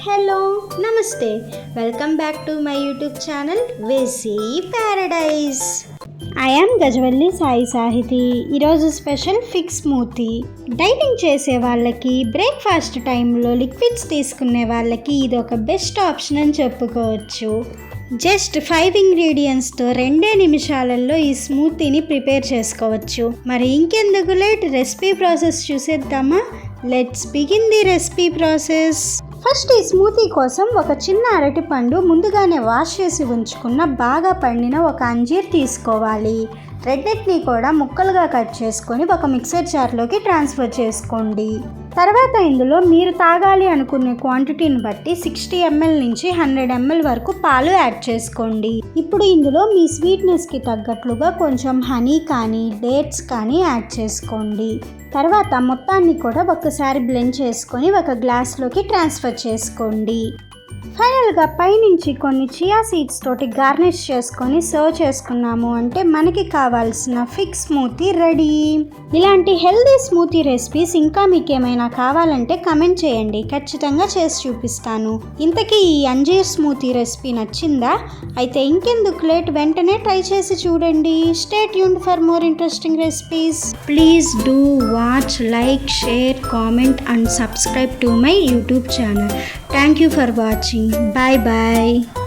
Hello నమస్తే welcome back to my YouTube channel వేసీ paradise. I am Gajavalli Sai Sahiti. ఈరోజు special fig smoothie. Dieting చేసే వాళ్ళకి, బ్రేక్ఫాస్ట్ టైంలో లిక్విడ్స్ తీసుకునే వాళ్ళకి ఇది ఒక బెస్ట్ ఆప్షన్ అని చెప్పుకోవచ్చు. జస్ట్ 5 ఇంగ్రీడియంట్స్తో 2 నిమిషాలలో ఈ స్మూతీని ప్రిపేర్ చేసుకోవచ్చు. మరి ఇంకెందుకు లేట్, రెసిపీ ప్రాసెస్ చూసేద్దామా? Let's begin the recipe process. First ఈ స్మూతీ కోసం ఒక చిన్న అరటిపండు ముందుగానే వాష్ చేసి ఉంచుకున్న బాగా పండిన ఒక అంజీర్ తీసుకోవాలి. రెడ్నెట్ని కూడా ముక్కలుగా కట్ చేసుకొని ఒక మిక్సర్ జార్లోకి ట్రాన్స్ఫర్ చేసుకోండి. తర్వాత ఇందులో మీరు తాగాలి అనుకునే క్వాంటిటీని బట్టి 60 ml నుంచి 100 ml వరకు పాలు యాడ్ చేసుకోండి. ఇప్పుడు ఇందులో మీ స్వీట్నెస్కి తగ్గట్లుగా కొంచెం హనీ కానీ డేట్స్ కానీ యాడ్ చేసుకోండి. తర్వాత మొత్తాన్ని కూడా ఒకసారి బ్లెండ్ చేసుకొని ఒక గ్లాస్లోకి ట్రాన్స్ఫర్ చేసుకోండి. ఫైనల్గా పైనుంచి కొన్ని చియా సీడ్స్ తోటి గార్నిష్ చేసుకొని సర్వ్ చేసుకున్నాము అంటే మనకి కావాల్సిన ఫిగ్ స్మూతీ రెడీ. ఇలాంటి హెల్దీ స్మూతీ రెసిపీస్ ఇంకా మీకు ఏమైనా కావాలంటే కమెంట్ చేయండి, ఖచ్చితంగా చేసి చూపిస్తాను. ఇంతకీ ఈ అంజీర్ స్మూతీ రెసిపీ నచ్చిందా? అయితే ఇంకెందుకు లేట్, వెంటనే ట్రై చేసి చూడండి. Stay tuned for more interesting recipes. Please do watch, like, share, comment and subscribe to my YouTube channel. Thank you for watching. Bye bye.